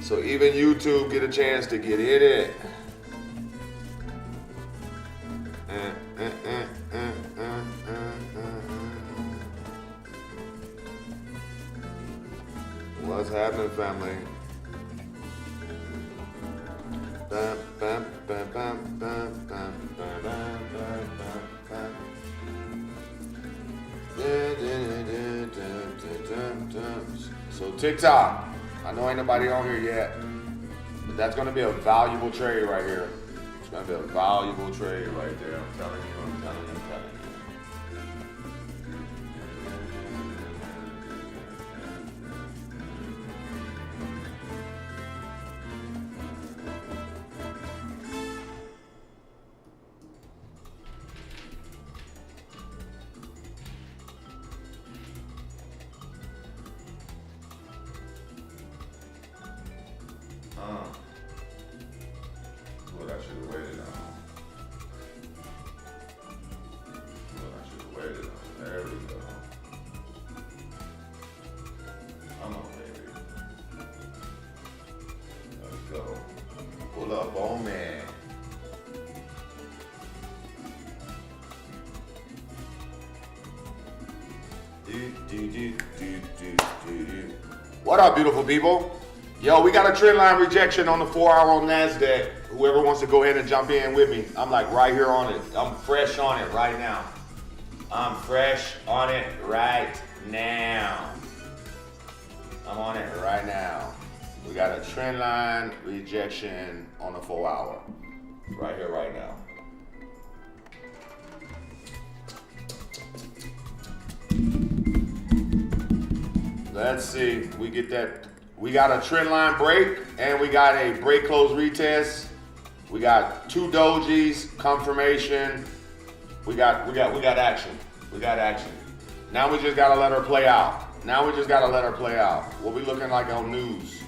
So even YouTube get a chance to get in it. What's happening, family? So TikTok, I know ain't nobody on here yet, but that's gonna be a valuable trade right here. It's gonna be a valuable trade right there. I'm telling you, I'm telling you, I'm telling you. What I should have waited on. What I should have waited on. There we go. Come on, baby. Let's go. Pull up on me. What up, beautiful people? Yo, we got a trend line rejection on the 4-hour on NASDAQ. Whoever wants to go ahead and jump in with me. I'm like right here on it. I'm fresh on it right now. I'm fresh on it right now. I'm on it right now. We got a trend line rejection on the 4-hour. Right here, right now. Let's see, we get that. We got a trend line break and we got a break close retest. We got 2 dojis, confirmation. We got action. We got action. Now we just gotta let her play out. Now we just gotta let her play out. What we looking like on news?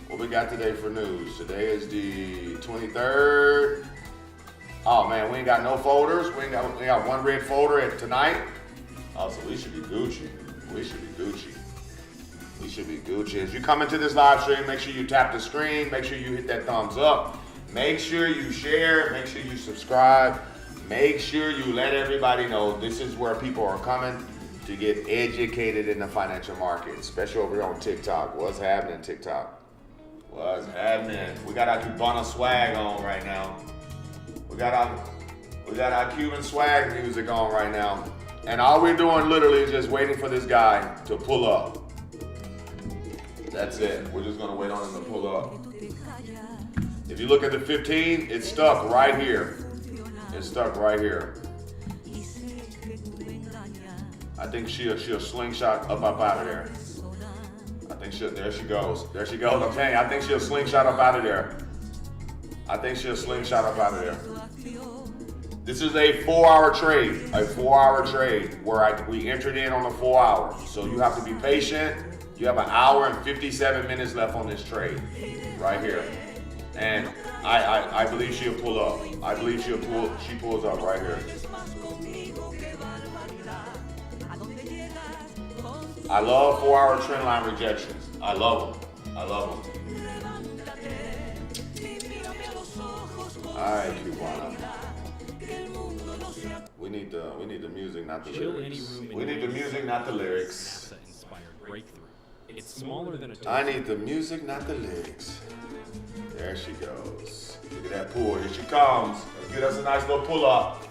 What we got today for news? Today is the 23rd. Oh man, we ain't got no folders. We got one red folder at tonight. Oh, so we should be Gucci. We should be Gucci. We should be Gucci. As you come into this live stream, make sure you tap the screen. Make sure you hit that thumbs up. Make sure you share. Make sure you subscribe. Make sure you let everybody know this is where people are coming to get educated in the financial market, especially over here on TikTok. What's happening, TikTok? What's happening? We got our Cubana swag on right now. We got our Cuban swag music on right now. And all we're doing literally is just waiting for this guy to pull up. That's it. We're just gonna wait on him to pull up. If you look at the 15, it's stuck right here. It's stuck right here. I think she'll slingshot up out of there. I think there she goes. There she goes. I'm telling you, I think she'll slingshot up out of there. I think she'll slingshot up out of there. This is a 4-hour trade. A 4-hour trade where we entered in on the 4 hours. So you have to be patient. You have 1 hour and 57 minutes left on this trade, right here. And I believe she'll pull up. I believe she pulls up right here. I love 4-hour trend line rejections. I love them. I love them. All right, Cubana. We need the music, not the lyrics. We need the music, not the lyrics. It's smaller than a I need the music, not the lyrics. There she goes. Look at that pull. Here she comes. Let's get us a nice little pull up.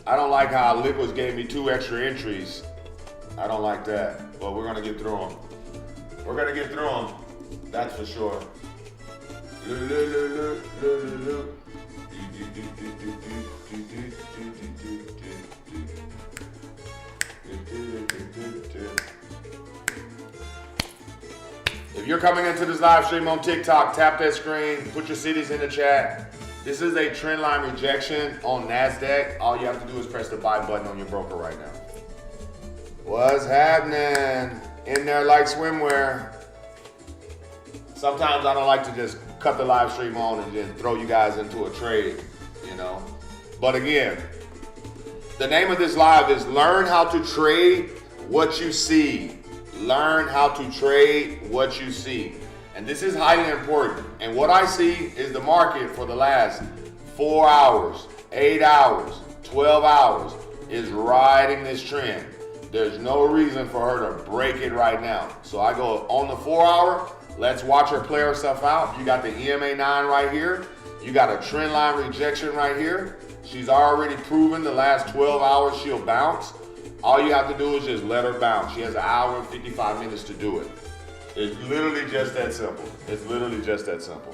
I don't like how Liquids gave me 2 extra entries. I don't like that, but we're gonna get through them. We're gonna get through them. That's for sure. If you're coming into this live stream on TikTok, tap that screen, put your cities in the chat. This is a trend line rejection on NASDAQ. All you have to do is press the buy button on your broker right now. What's happening? In there like swimwear. Sometimes I don't like to just cut the live stream on and then throw you guys into a trade, you know. But again, The name of this live is Learn How to Trade What You See. Learn how to trade what you see. And this is highly important. And what I see is the market for the last 4 hours, 8 hours, 12 hours is riding this trend. There's no reason for her to break it right now. So I go on the 4 hour. Let's watch her play herself out. You got the EMA 9 right here. You got a trend line rejection right here. She's already proven the last 12 hours she'll bounce. All you have to do is just let her bounce. She has an hour and 55 minutes to do it. It's literally just that simple. It's literally just that simple.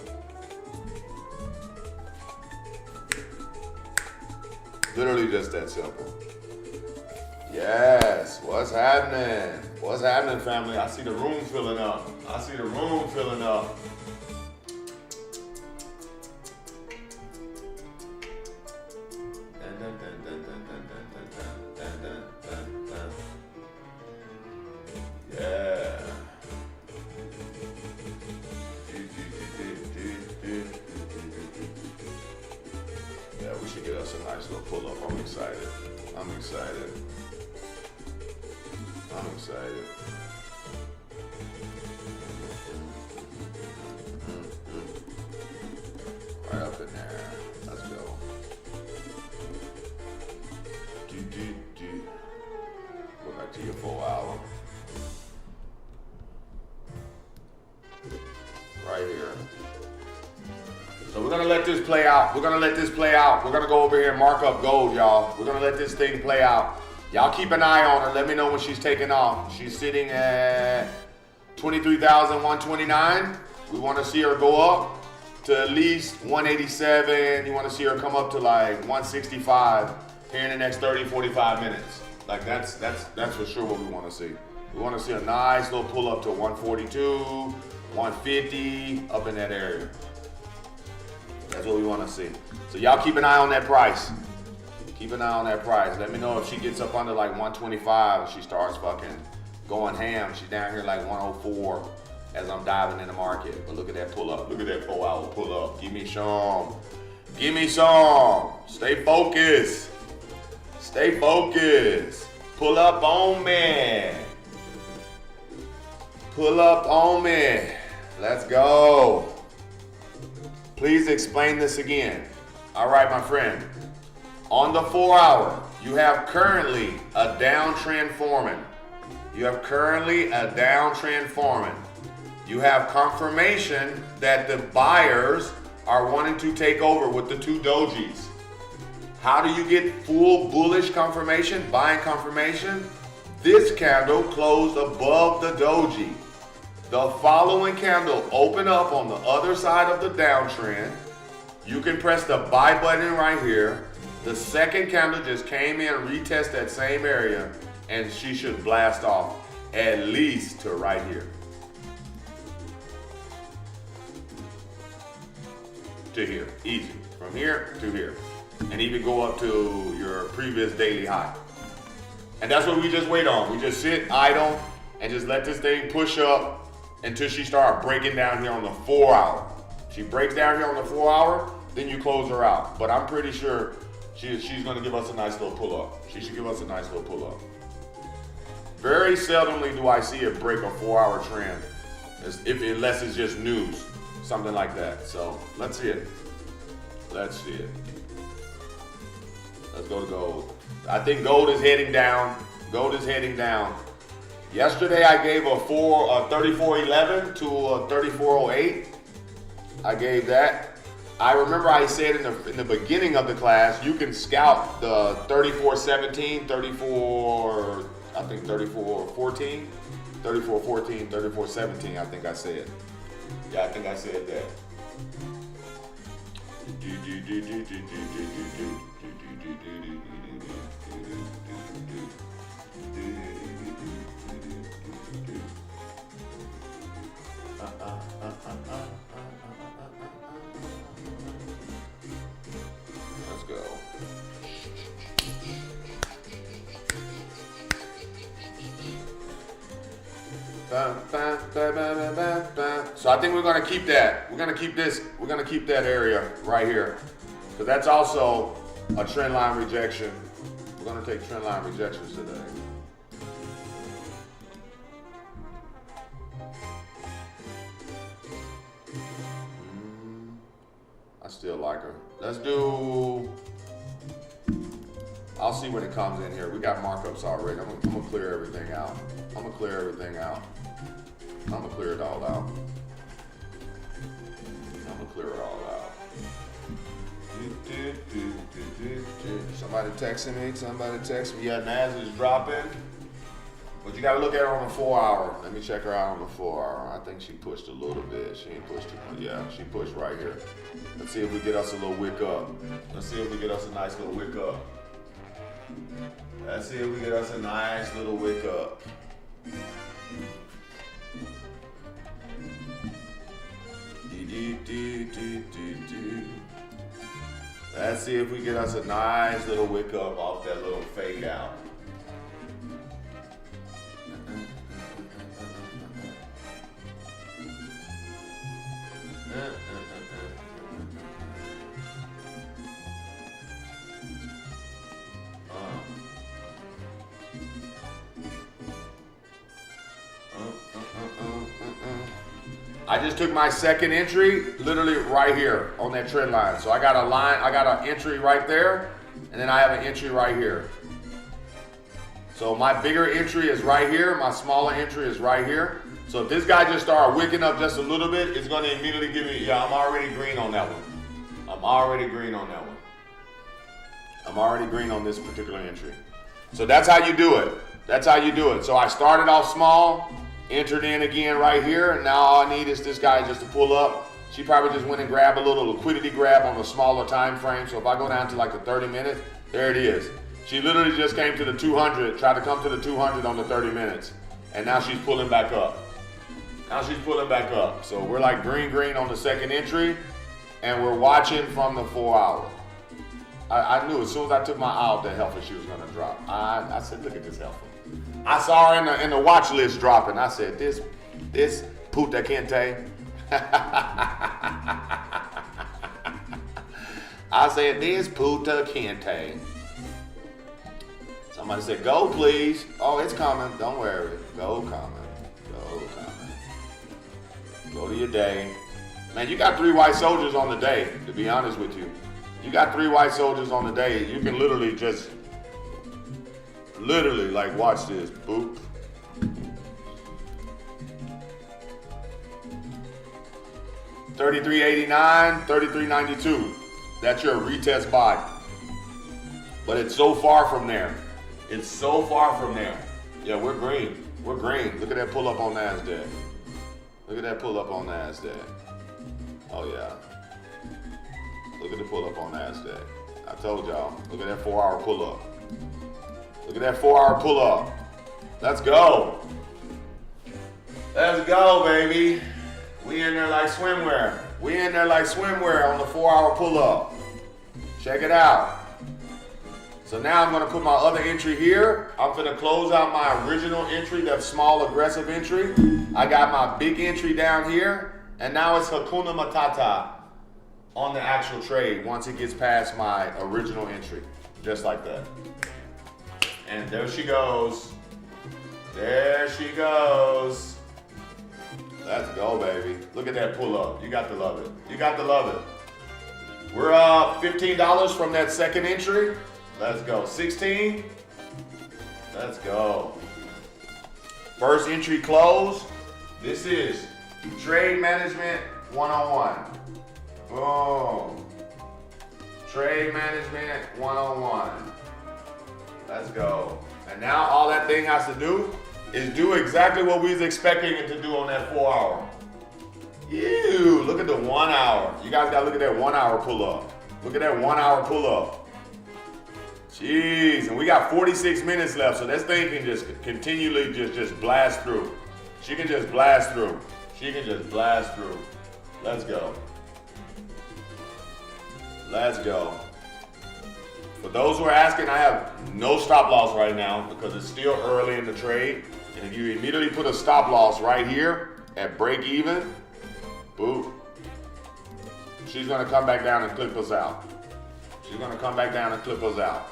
Literally just that simple. Yes, what's happening? What's happening, family? I see the room filling up. I see the room filling up. Yeah. Yeah, we should get us a nice little pull up. I'm excited. I'm excited. I'm excited. Right up in there. Let's go. Go back to your full hour. Right here. So we're gonna let this play out. We're gonna let this play out. We're gonna go over here and mark up gold, y'all. We're gonna let this thing play out. Y'all keep an eye on her. Let me know when she's taking off. She's sitting at 23,129. We want to see her go up to at least 187. You want to see her come up to like 165 here in the next 30, 45 minutes. Like that's for sure what we want to see. We want to see a nice little pull up to 142, 150, up in that area. That's what we want to see. So y'all keep an eye on that price. Keep an eye on that price. Let me know if she gets up under like 125 and she starts fucking going ham. She's down here like 104 as I'm diving in the market. But look at that pull up. Look at that 4 hour pull up. Give me some. Give me some. Stay focused. Stay focused. Pull up on me. Pull up on me. Let's go. Please explain this again. All right, my friend. On the 4 hour, you have currently a downtrend forming. You have currently a downtrend forming. You have confirmation that the buyers are wanting to take over with the two dojis. How do you get full bullish confirmation, buying confirmation? This candle closed above the doji. The following candle opened up on the other side of the downtrend. You can press the buy button right here. The second candle just came in, retest that same area, and she should blast off at least to right here. To here, easy. From here to here. And even go up to your previous daily high. And that's what we just wait on. We just sit idle and just let this thing push up until she starts breaking down here on the 4 hour. She breaks down here on the 4 hour, then you close her out. But I'm pretty sure she's going to give us a nice little pull up. She should give us a nice little pull up. Very seldomly do I see it break a 4 hour trend, unless it's just news, something like that. So let's see it. Let's see it. Let's go to gold. I think gold is heading down. Gold is heading down. Yesterday I gave a 34.11 to a 34.08. I gave that. I remember I said in the beginning of the class, you can scout the 34.17, 34, I think 34.14, 34.14, 34.17, I think I said. Yeah, I think I said that. Let's go. So I think we're gonna keep that. We're gonna keep this. We're gonna keep that area right here, because that's also a trend line rejection. We're gonna take trend line rejections today. I still like her. Let's do, I'll see when it comes in here. We got markups already. I'm gonna clear everything out. I'm gonna clear everything out. I'm gonna clear it all out. I'm gonna clear it all out. Somebody texting me, somebody text me. Yeah, NASDAQ is dropping. But you gotta look at her on the 4 hour. Let me check her out on the 4 hour. I think she pushed a little bit. She ain't pushed too much. Yeah, she pushed right here. Let's see if we get us a little wick up. Let's see if we get us a nice little wick up. Let's see if we get us a nice little wick up. Let's see if we get us a nice little wick up off that little fake out. I just took my second entry literally right here on that trend line. So I got a line, I got an entry right there, and then I have an entry right here. So my bigger entry is right here, my smaller entry is right here. So if this guy just started wicking up just a little bit, it's gonna immediately give me, yeah, I'm already green on that one. I'm already green on that one. I'm already green on this particular entry. So that's how you do it. That's how you do it. So I started off small, entered in again right here, and now all I need is this guy just to pull up. She probably just went and grabbed a little liquidity grab on a smaller time frame. So if I go down to like the 30 minutes, there it is. She literally just came to the 200, tried to come to the 200 on the 30 minutes, and now she's pulling back up. Now she's pulling back up. So we're like green on the second entry, and we're watching from the 4 hour. I knew as soon as I took my eye off that heifer, she was gonna drop. I said, look at this heifer. I saw her in the watch list dropping. I said, this puta kente. I said, this puta kente. Somebody said, go please. Oh, it's coming. Don't worry. Go coming. Go coming. Go to your day. Man, you got 3 white soldiers on the day, to be honest with you. You got 3 white soldiers on the day. You can literally just, like, watch this. Boop. $33.89, $33.92. That's your retest buy. But it's so far from there. It's so far from there. Yeah, we're green. We're green. Look at that pull up on NASDAQ. Look at that pull up on NASDAQ. Oh yeah. Look at the pull up on NASDAQ. I told y'all. Look at that 4 hour pull up. Look at that 4 hour pull up. Let's go. Let's go, baby. We in there like swimwear. We in there like swimwear on the 4 hour pull up. Check it out. So now I'm gonna put my other entry here. I'm gonna close out my original entry, that small aggressive entry. I got my big entry down here, and now it's Hakuna Matata on the actual trade once it gets past my original entry, just like that. And there she goes. There she goes. Let's go, baby. Look at that pull up. You got to love it. You got to love it. We're up $15 from that second entry. Let's go. 16. Let's go. First entry closed. This is Trade Management 101. Boom. Trade Management 101. Let's go. And now all that thing has to do is do exactly what we was expecting it to do on that 4 hour. Ew, look at the 1 hour. You guys gotta look at that 1 hour pull up. Look at that 1 hour pull up. Jeez, and we got 46 minutes left, so this thing can just continually just blast through. She can just blast through. She can just blast through. Let's go. Let's go. For those who are asking, I have no stop loss right now because it's still early in the trade. And if you immediately put a stop loss right here at break even, boop, she's gonna come back down and clip us out. She's gonna come back down and clip us out.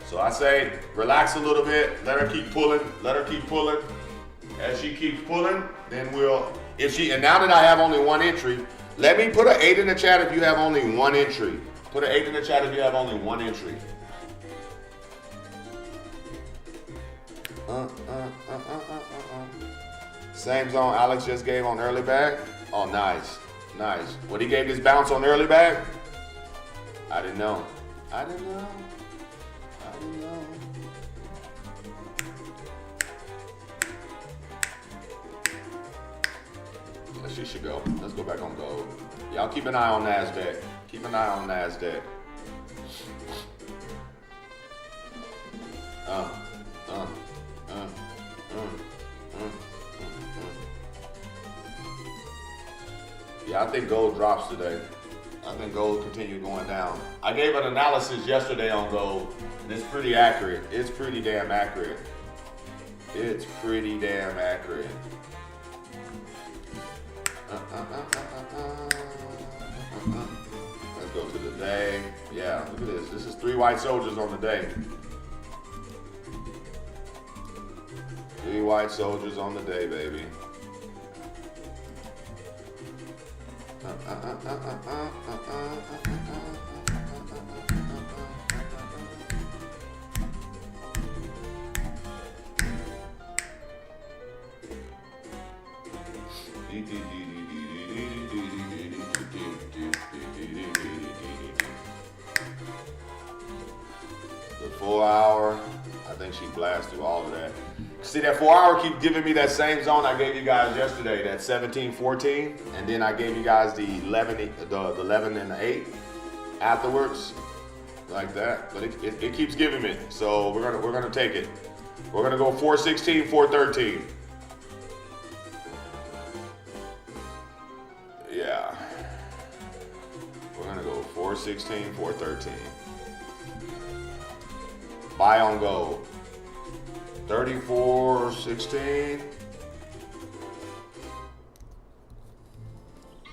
So I say relax a little bit, let her keep pulling, let her keep pulling. As she keeps pulling, then we'll, and now that I have only one entry, let me put an 8 in the chat if you have only one entry. Put an 8 in the chat if you have only one entry. Same zone Alex just gave on early bag. Oh, nice, nice. What he gave this bounce on early bag? I didn't know. I didn't know. I didn't know. Yeah, she should go. Let's go back on gold. Y'all keep an eye on NASDAQ. Keep an eye on NASDAQ. Yeah, I think gold drops today. I think gold continue going down. I gave an analysis yesterday on gold, and it's pretty accurate. It's pretty damn accurate. It's pretty damn accurate. Let's go to the day. Yeah, look at this. This is 3 white soldiers on the day. 3 white soldiers on the day, baby. The 4 hour, I think she blasts through all of that. See, that 4 hour keep giving me that same zone I gave you guys yesterday, that 17-14, and then I gave you guys the 11 and the 8 afterwards, like that. But it keeps giving me, so we're gonna take it. We're gonna go 416, 413. Yeah, we're gonna go 416, 413. Buy on gold. 34.16.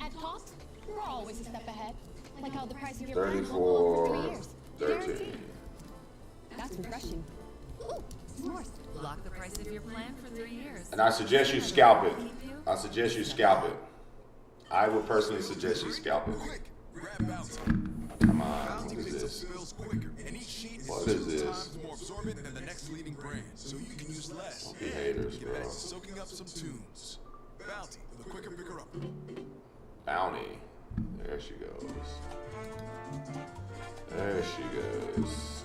At cost, we're always a step ahead. Like how the price of your plan hold on for 3 years. 13. That's refreshing. Ooh, s'mores. Lock the price of your plan for 3 years. And I suggest you scalp it. I suggest you scalp it. I would personally suggest you scalp it. Wick, grab Bounty. Come on, Bounty what is makes up this? sales quicker, and each sheet is What 2 is this? times more absorbent than the next leading brand, so you can use less. Don't be haters, Get bro. back to soaking up some tunes. Bounty, the quicker picker up. Bounty. There she goes. There she goes.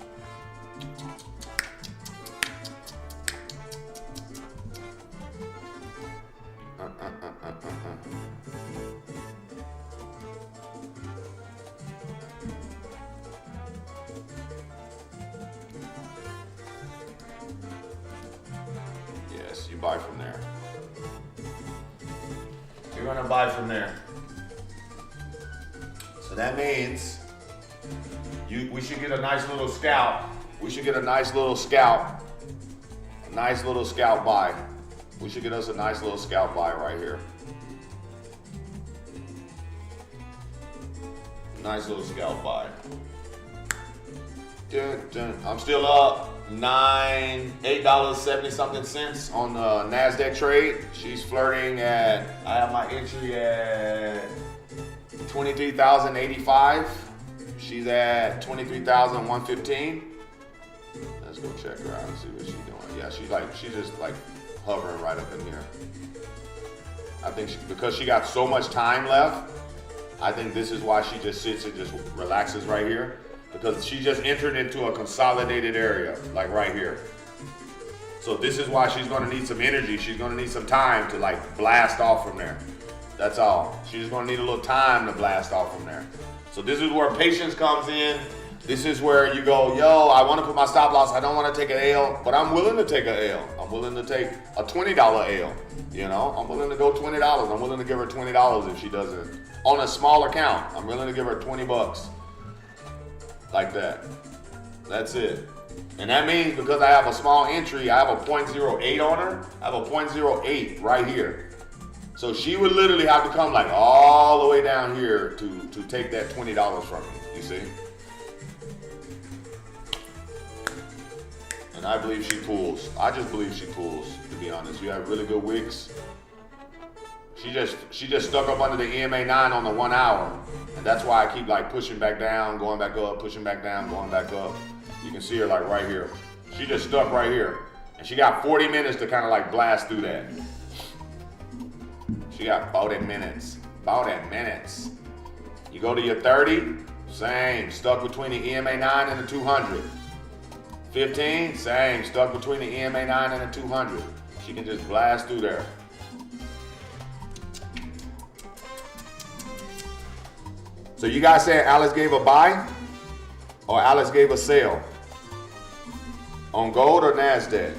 Yes, you buy from there. You're gonna buy from there. So that means we should get a nice little scalp. We should get a nice little scalp. A nice little scalp buy. We should get us a nice little scalp buy right here. Nice little scalp buy. Dun, dun. I'm still up $8.70 something cents on the NASDAQ trade. She's flirting at, I have my entry at 23,085. She's at 23,115. Let's go check her out and see what she's doing. Yeah, she's just like hovering right up in here. I think because she got so much time left, I think this is why she just sits and just relaxes right here, because she just entered into a consolidated area, like right here. So this is why she's gonna need some energy. She's gonna need some time to like blast off from there. That's all. She's gonna need a little time to blast off from there. So this is where patience comes in. This is where you go, yo, I wanna put my stop loss. I don't wanna take an L, but I'm willing to take an L. I'm willing to take a $20 L. You know, I'm willing to go $20. I'm willing to give her $20 if she doesn't. On a small account, I'm willing to give her 20 bucks. Like that. That's it. And that means because I have a small entry, I have a 0.08 on her. I have a 0.08 right here. So she would literally have to come like all the way down here to take that $20 from me. You see? And I believe she pulls. I just believe she pulls, to be honest. You have really good wicks. She just stuck up under the EMA 9 on the 1 hour. And that's why I keep like pushing back down, going back up, pushing back down, going back up. You can see her like right here. She just stuck right here. And she got 40 minutes to kind of like blast through that. She got 40 minutes. 40 minutes. You go to your 30, same. Stuck between the EMA 9 and the 200. 15, same. Stuck between the EMA 9 and the 200. She can just blast through there. So you guys saying Alex gave a buy or Alex gave a sell? On gold or NASDAQ?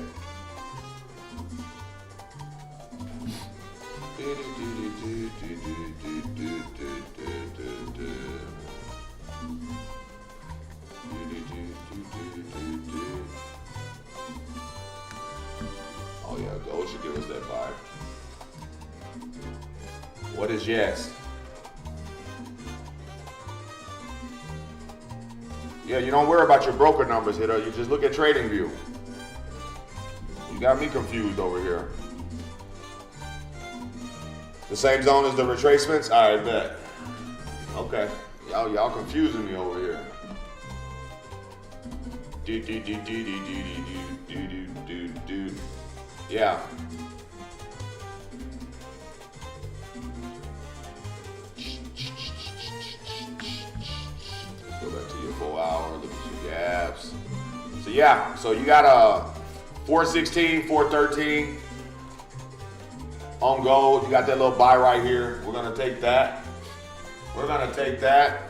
Oh yeah, gold should give us that buy. What is yes? Yeah, you don't worry about your broker numbers, Hitter. You just look at TradingView. You got me confused over here. The same zone as the retracements? All right, bet. Okay. Y'all confusing me over here. Yeah. Go back to your 4 hour, look at your gaps. So yeah, so you got a 416, 413 on gold. You got that little buy right here. We're gonna take that. We're gonna take that.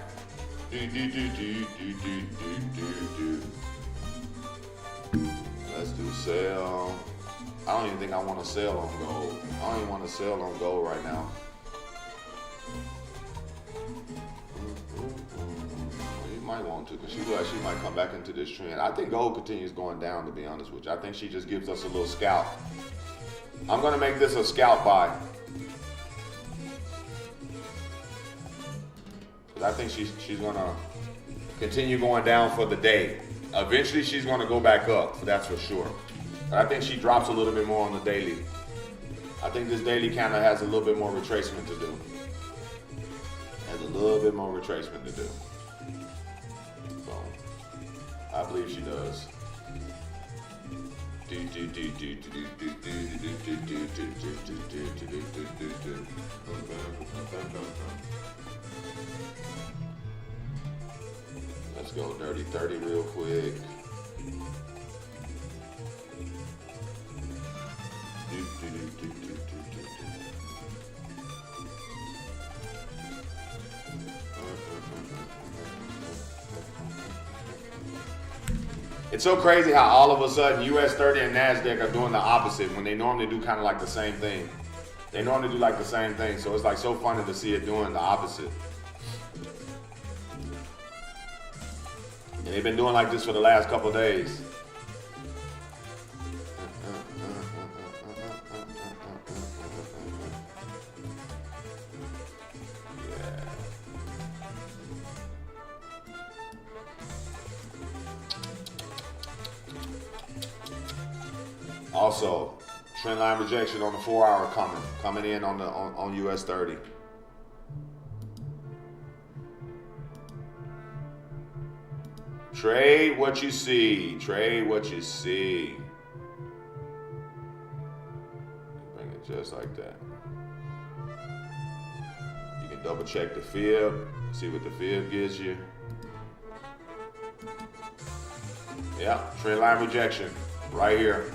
Let's do sell. I don't even think I want to sell on gold. I don't even want to sell on gold right now. Might want to, because she looks like she might come back into this trend. I think gold continues going down, to be honest with you. I think she just gives us a little scalp. I'm going to make this a scalp buy. Because I think she's going to continue going down for the day. Eventually she's going to go back up, that's for sure. But I think she drops a little bit more on the daily. I think this daily kind of has a little bit more retracement to do. Has a little bit more retracement to do. I believe she does. Let's go dirty 30 real quick. It's so crazy how all of a sudden US 30 and NASDAQ are doing the opposite when they normally do kind of like the same thing. They normally do like the same thing, so it's like so funny to see it doing the opposite. And they've been doing like this for the last couple of days. Also, trend line rejection on the 4 hour coming in on US 30. Trade what you see. Trade what you see. Bring it just like that. You can double check the fib, see what the fib gives you. Yeah, trend line rejection right here.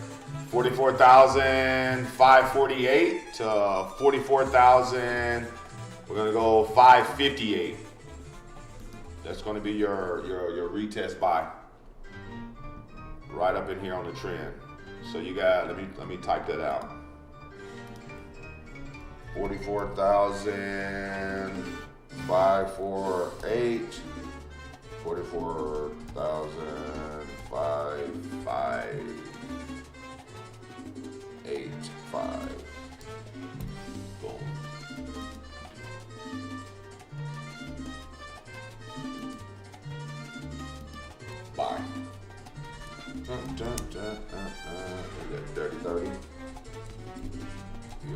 44,548 to 44,000. We're gonna go 558. That's gonna be your retest buy. Right up in here on the trend. So you got, let me type that out. 44,548. 44,558.5. Boom. Buy. Dirty 30.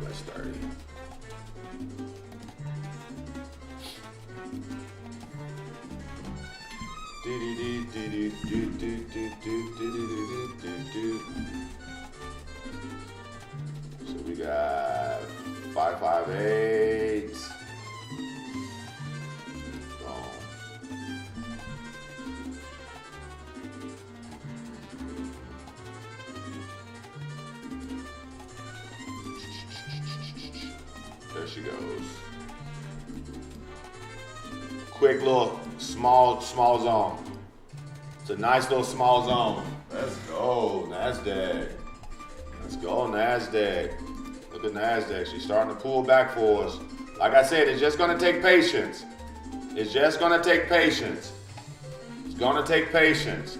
US 30. So we got 558. There she goes. Quick little small zone. It's a nice little small zone. Let's go, NASDAQ. Let's go, NASDAQ. Look at NASDAQ. She's starting to pull back for us. Like I said, it's just going to take patience. It's just going to take patience. It's going to take patience.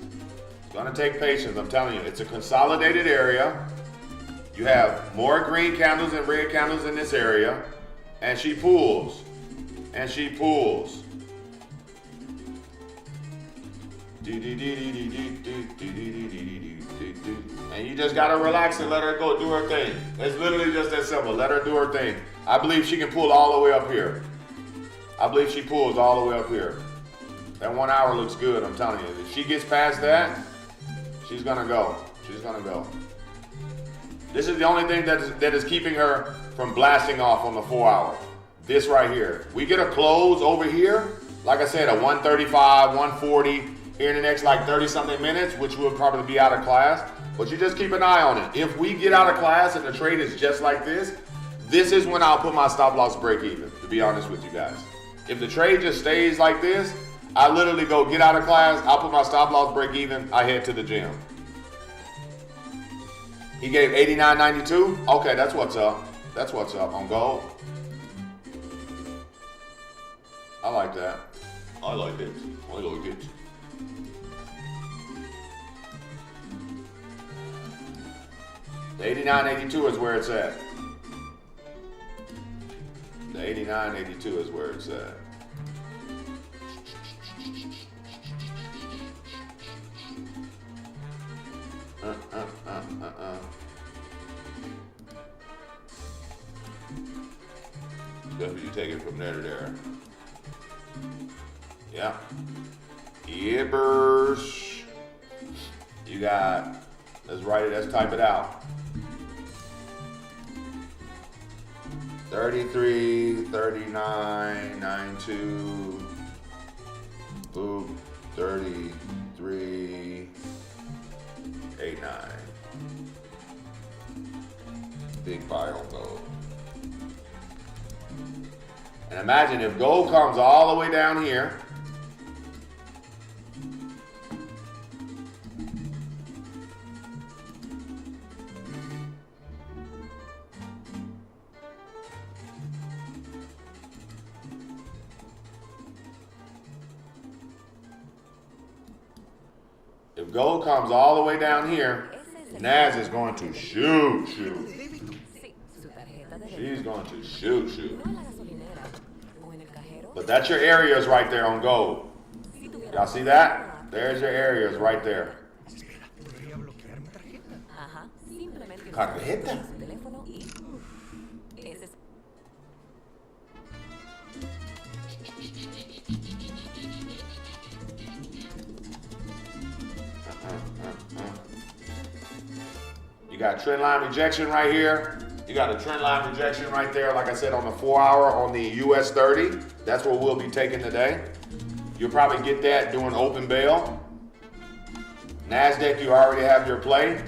It's going to take patience. I'm telling you, it's a consolidated area. You have more green candles and red candles in this area. And she pulls. And she pulls. And you just gotta relax and let her go do her thing. It's literally just that simple. Let her do her thing. I believe she can pull all the way up here. I believe she pulls all the way up here. That 1 hour looks good, I'm telling you. If she gets past that, she's gonna go. She's gonna go. This is the only thing that is keeping her from blasting off on the 4 hour. This right here. We get a close over here, like I said, a 135, 140 here in the next like 30 something minutes, which will probably be out of class. But you just keep an eye on it. If we get out of class and the trade is just like this is when I'll put my stop loss break even, to be honest with you guys. If the trade just stays like this, I literally go get out of class, I'll put my stop loss break even, I head to the gym. He gave 89.92. Okay, that's what's up. That's what's up on gold. I like that. I like it. I like it. The 89.82 is where it's at. The 89.82 is where it's at. Definitely you take it from there to there. Yeah. Yibbers. You got, let's write it, let's type it out. 33, 39, 92. Boop. 33, 89. Big buy on gold. And imagine if gold comes all the way down here. If gold comes all the way down here, Naz is going to shoot. She's going to shoot. But that's your areas right there on gold. Y'all see that? There's your areas right there. Tarjeta. You got trend line rejection right here. You got a trend line rejection right there, like I said, on the 4 hour on the US 30. That's what we'll be taking today. You'll probably get that doing open bail. NASDAQ, you already have your play.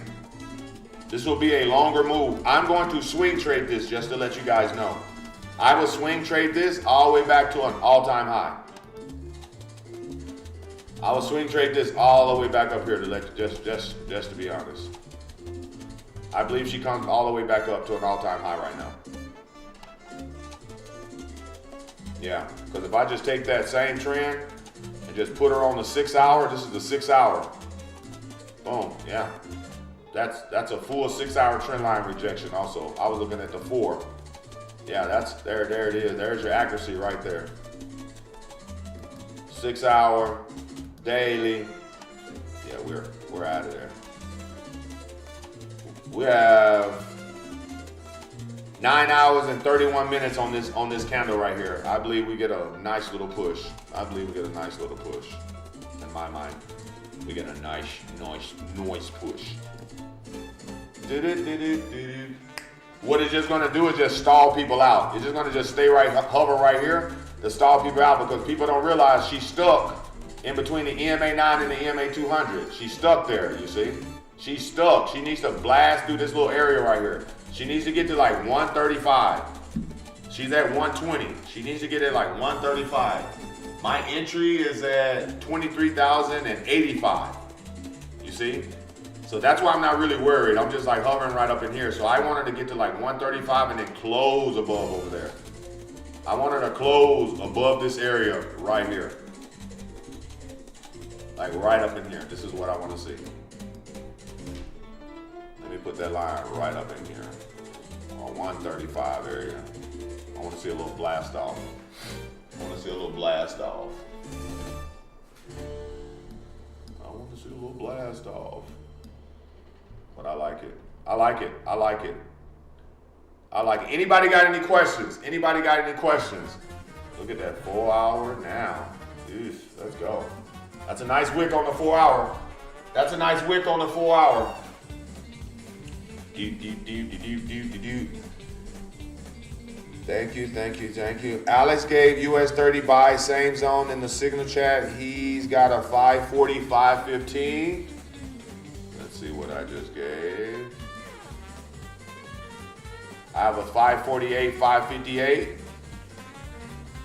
This will be a longer move. I'm going to swing trade this just to let you guys know. I will swing trade this all the way back to an all-time high. I will swing trade this all the way back up here to let you, just to be honest. I believe she comes all the way back up to an all-time high right now. Yeah, because if I just take that same trend and just put her on the 6 hour, this is the 6 hour. Boom, yeah. That's a full 6 hour trend line rejection also. I was looking at the 4. Yeah, that's, there it is. There's your accuracy right there. 6 hour, daily. Yeah, we're out of there. We have 9 hours and 31 minutes on this candle right here. I believe we get a nice little push. In my mind, we get a nice push. What it's just gonna do is just stall people out. It's just gonna just hover right here to stall people out, because people don't realize she's stuck in between the EMA 9 and the EMA 200. She's stuck there, you see? She's stuck. She needs to blast through this little area right here. She needs to get to like 135. She's at 120. She needs to get at like 135. My entry is at 23,085. You see? So that's why I'm not really worried. I'm just like hovering right up in here. So I want her to get to like 135 and then close above over there. I want her to close above this area right here. Like right up in here. This is what I want to see. Let me put that line right up in here. On 135 area. I want to see a little blast off. But I like it. Anybody got any questions? Look at that 4 hour now. Eesh, let's go. That's a nice wick on the 4 hour. Thank you. Alex gave US 30 buy, same zone in the signal chat. He's got a 540, 515. Let's see what I just gave. I have a 548, 558.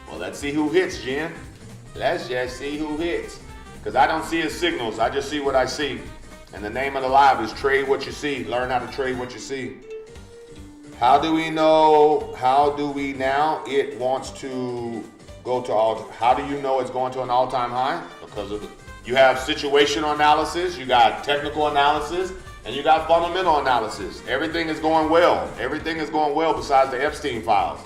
Well, let's see who hits, Jen. Let's just see who hits. Because I don't see his signals. I just see what I see. And the name of the live is Trade What You See. Learn how to trade what you see. How do we now it wants to go to all? How do you know it's going to an all-time high? Because you have situational analysis, you got technical analysis, and you got fundamental analysis. Everything is going well. Besides the Epstein files.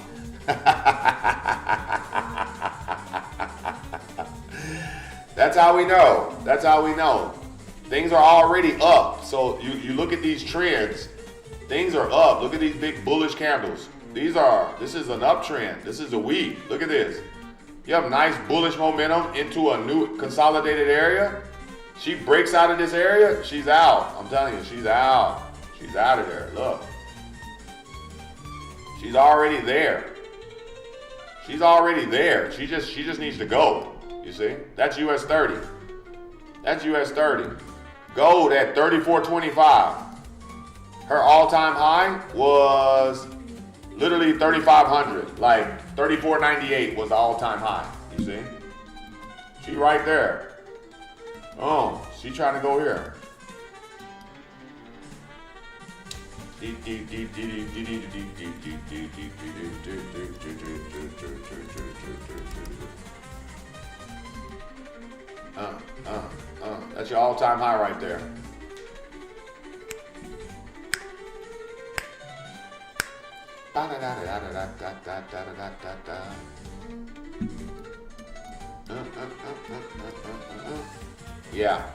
That's how we know. Things are already up. So you look at these trends. Things are up. Look at these big bullish candles. This is an uptrend. This is a week. Look at this. You have nice bullish momentum into a new consolidated area. She breaks out of this area, she's out. I'm telling you, she's out. She's out of there. Look. She's already there. She just needs to go. You see? That's US 30. Gold at 34.25. Her all-time high was literally 3,500. Like 34.98 was the all-time high. You see? She right there. Oh, she trying to go here. That's your all-time high right there. Yeah.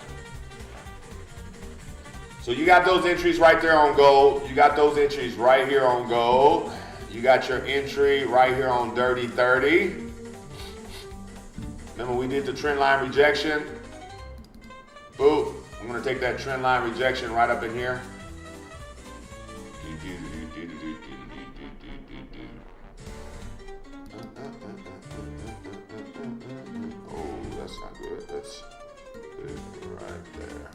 So you got those entries right there on gold. You got those entries right here on gold. You got your entry right here on Dirty 30. Remember we did the trend line rejection. Boom. I'm going to take that trend line rejection right up in here. Oh, that's not good. That's good right there.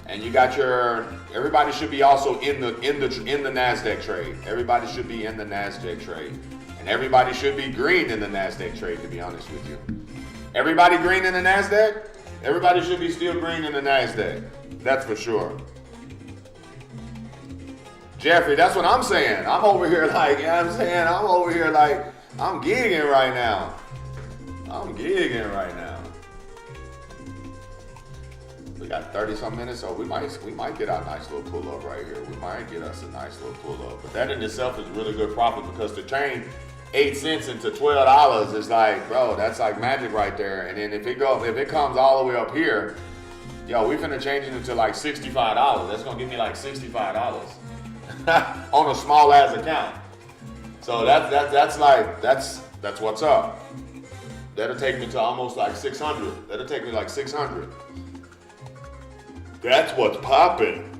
And you got your, everybody should be also in the NASDAQ trade. Everybody should be in the NASDAQ trade. And everybody should be green in the NASDAQ trade, to be honest with you. Everybody green in the NASDAQ? Everybody should be still green in the NASDAQ. That's for sure. Jeffrey, that's what I'm saying. I'm over here like, you know what I'm saying? I'm over here like, I'm gigging right now. But got 30 some minutes, so we might get our nice little pull up right here. We might get us a nice little pull up. But that in itself is really good profit because to turn 8 cents into $12 is like, bro, that's like magic right there. And then if it comes all the way up here, yo, we finna change it into like $65. That's gonna give me like $65 on a small ass account. So that's what's up. That'll take me to almost like 600. That'll take me like 600. That's what's popping.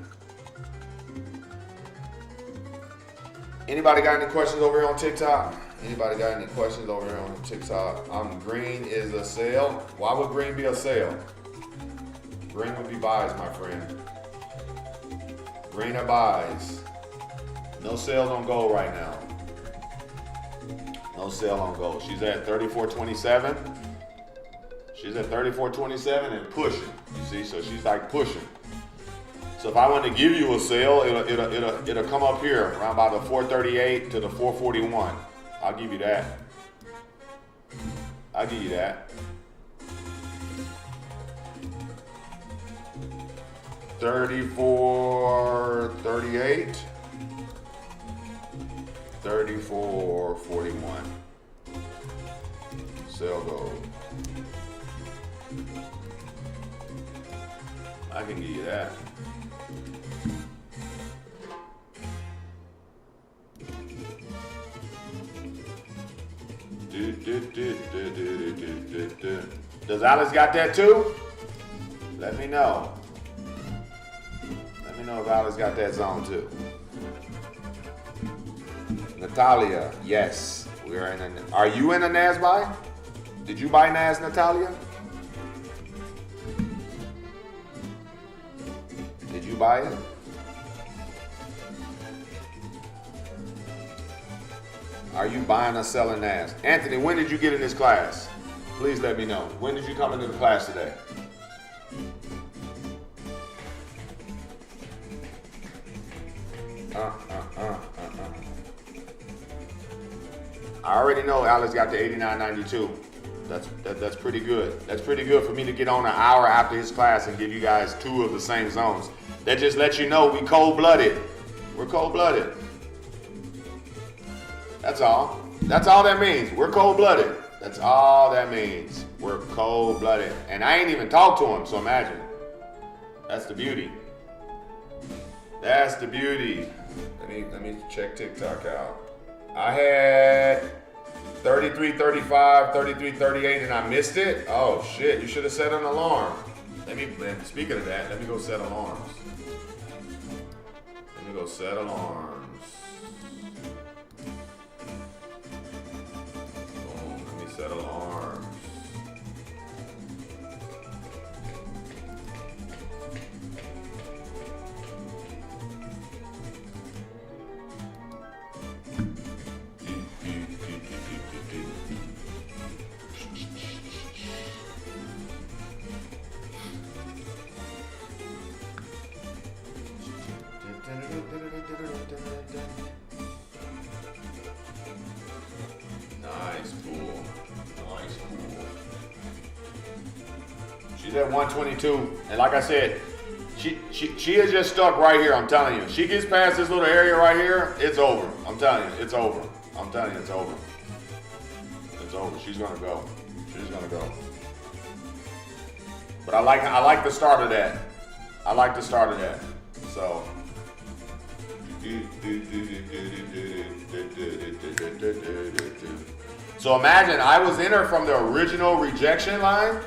Anybody got any questions over here on TikTok? Anybody got any questions over here on TikTok? Green is a sale. Why would green be a sale? Green would be buys, my friend. Green are buys. No sales on gold right now. No sale on gold. She's at 34.27. She's at 34.27 and pushing. You see, so she's like pushing. So if I want to give you a sale, it'll come up here around about the 438 to the 441. I'll give you that. I'll give you that. 34.38. 34.41. Sell gold. I can give you that. Does Alice got that too? Let me know. Let me know if Alice got that zone too. Natalia, yes. Are you in a NAS buy? Did you buy NAS, Natalia? Did you buy it? Are you buying or selling NAS? Anthony, when did you get in this class? Please let me know. When did you come into the class today? I already know Alex got the 89.92. That's pretty good. That's pretty good for me to get on an hour after his class and give you guys 2 of the same zones. That just lets you know we cold-blooded. We're cold-blooded. That's all. That's all that means. We're cold-blooded. That's all that means. We're cold-blooded. And I ain't even talked to him, so imagine. That's the beauty. That's the beauty. Let me check TikTok out. I had 33.35, 33.38, and I missed it. Oh shit! You should have set an alarm. Speaking of that, let me go set alarms. Let me go set alarms. Boom. Let me set alarms. Nice pool. Nice pool. She's at 122. And like I said, she is just stuck right here, I'm telling you. She gets past this little area right here, it's over. I'm telling you, it's over. I'm telling you, it's over. It's over. She's gonna go. She's gonna go. But I like the start of that. I like the start of that. So imagine I was in her from the original rejection line.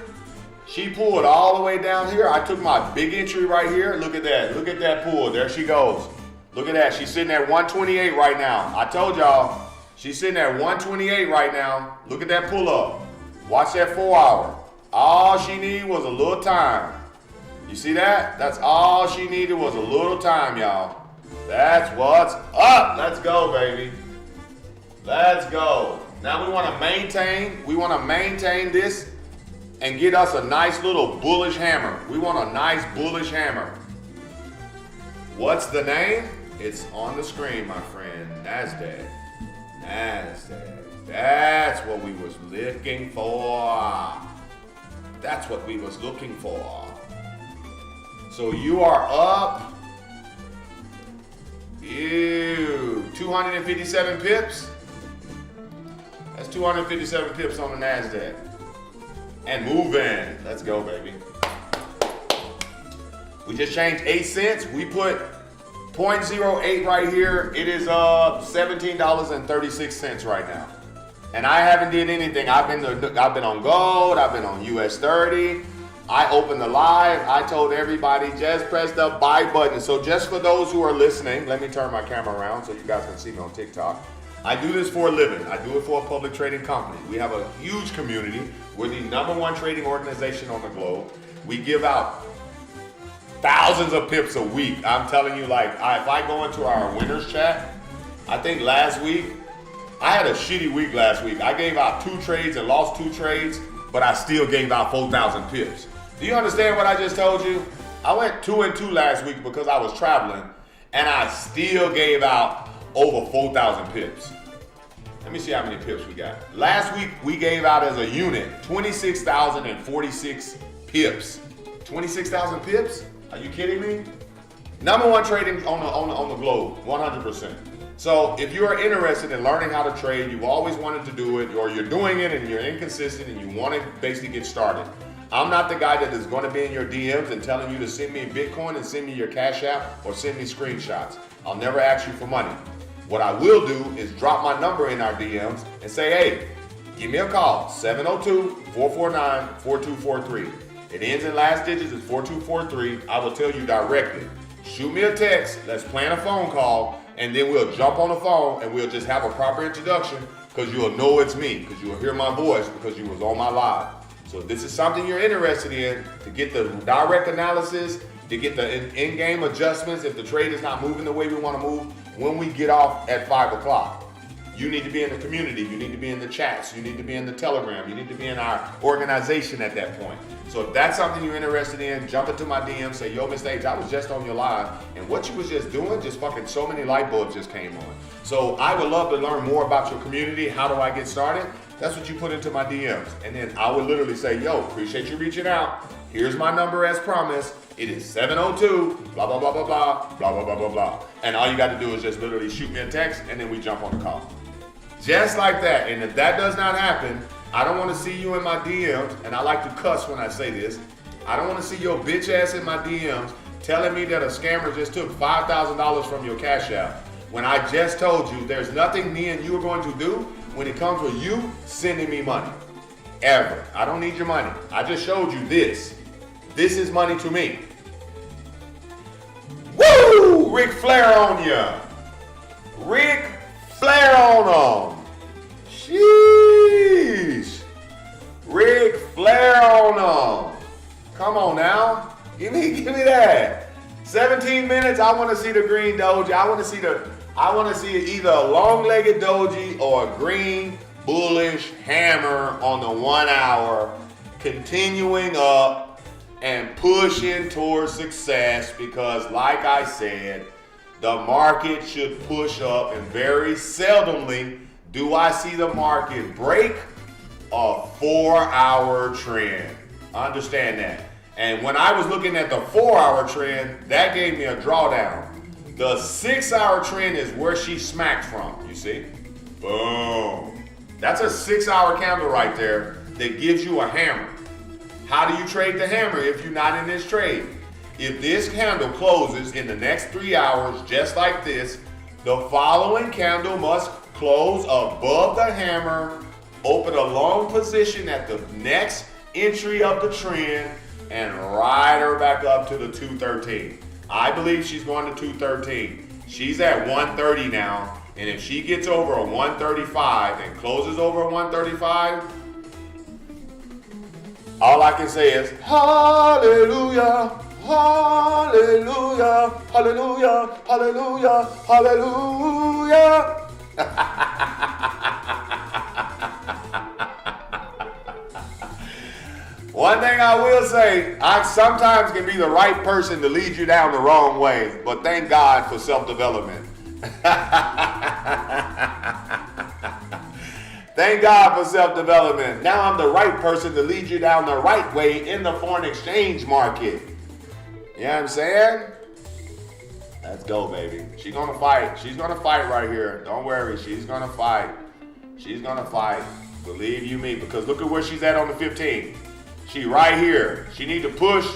She pulled all the way down here. I took my big entry right here. Look at that. Look at that pull. There she goes. Look at that. She's sitting at 128 right now. I told y'all, she's sitting at 128 right now. Look at that pull up. Watch that 4 hour. All she needed was a little time. You see that? That's all she needed was a little time, y'all. That's what's up. Let's go, baby. Let's go. Now we want to maintain this and get us a nice little bullish hammer. We want a nice bullish hammer. What's the name? It's on the screen, my friend. NASDAQ. NASDAQ. That's what we was looking for. That's what we was looking for. So you are up, 257 pips. That's 257 pips on the NASDAQ. And moving. Let's go, baby. We just changed 8 cents. We put 0.08 right here. It is $17.36 right now. And I haven't did anything. I've been on gold. I've been on US 30. I opened the live. I told everybody just press the buy button. So just for those who are listening, let me turn my camera around so you guys can see me on TikTok. I do this for a living. I do it for a public trading company. We have a huge community. We're the #1 trading organization on the globe. We give out thousands of pips a week. I'm telling you, like, if I go into our winners chat, I think last week, I had a shitty week last week. I gave out 2 trades and lost 2 trades, but I still gave out 4,000 pips. Do you understand what I just told you? I went 2-2 last week because I was traveling, and I still gave out over 4,000 pips. Let me see how many pips we got. Last week, we gave out as a unit 26,046 pips. 26,000 pips? Are you kidding me? #1 trading on the globe, 100%. So if you are interested in learning how to trade, you've always wanted to do it, or you're doing it and you're inconsistent and you want to basically get started, I'm not the guy that is going to be in your DMs and telling you to send me Bitcoin and send me your Cash App or send me screenshots. I'll never ask you for money. What I will do is drop my number in our DMs and say, hey, give me a call, 702-449-4243. It ends in last digits is 4243. I will tell you directly. Shoot me a text, let's plan a phone call, and then we'll jump on the phone and we'll just have a proper introduction because you'll know it's me, because you'll hear my voice because you was on my live. So if this is something you're interested in, to get the direct analysis, to get the in-game adjustments if the trade is not moving the way we want to move when we get off at 5 o'clock. You need to be in the community. You need to be in the chats. You need to be in the Telegram. You need to be in our organization at that point. So if that's something you're interested in, jump into my DM, say, yo, Mr. H, I was just on your live, and what you was just doing, just fucking so many light bulbs just came on. So I would love to learn more about your community. How do I get started? That's what you put into my DMs. And then I would literally say, yo, appreciate you reaching out. Here's my number as promised. It is 702, blah, blah, blah, blah, blah, blah, blah, blah, blah, blah. And all you got to do is just literally shoot me a text, and then we jump on the call. Just like that. And if that does not happen, I don't want to see you in my DMs, and I like to cuss when I say this. I don't want to see your bitch ass in my DMs telling me that a scammer just took $5,000 from your Cash App when I just told you there's nothing me and you are going to do when it comes with you sending me money. Ever. I don't need your money. I just showed you this. This is money to me. Woo! Ric Flair on ya. Ric Flair on them. Sheesh. Ric Flair on them. Come on now. Give me that. 17 minutes. I want to see the green doji. I want to see either a long-legged doji or a green bullish hammer on the 1 hour, continuing up and pushing towards success, because like I said, the market should push up, and very seldomly do I see the market break a 4-hour trend. Understand that. And when I was looking at the 4-hour trend, that gave me a drawdown. The 6-hour trend is where she smacked from, you see? Boom. That's a 6-hour candle right there that gives you a hammer. How do you trade the hammer if you're not in this trade? If this candle closes in the next 3 hours just like this, the following candle must close above the hammer, open a long position at the next entry of the trend, and ride her back up to the 213. I believe she's going to 213. She's at 130 now, and if she gets over a 135 and closes over a 135, all I can say is hallelujah, hallelujah, hallelujah, hallelujah, hallelujah. One thing I will say, I sometimes can be the right person to lead you down the wrong way, but thank God for self-development. Thank God for self-development. Now I'm the right person to lead you down the right way in the foreign exchange market. You know what I'm saying? Let's go, baby. She's gonna fight. She's gonna fight right here. Don't worry. She's gonna fight. She's gonna fight. Believe you me. Because look at where she's at on the 15. She right here. She need to push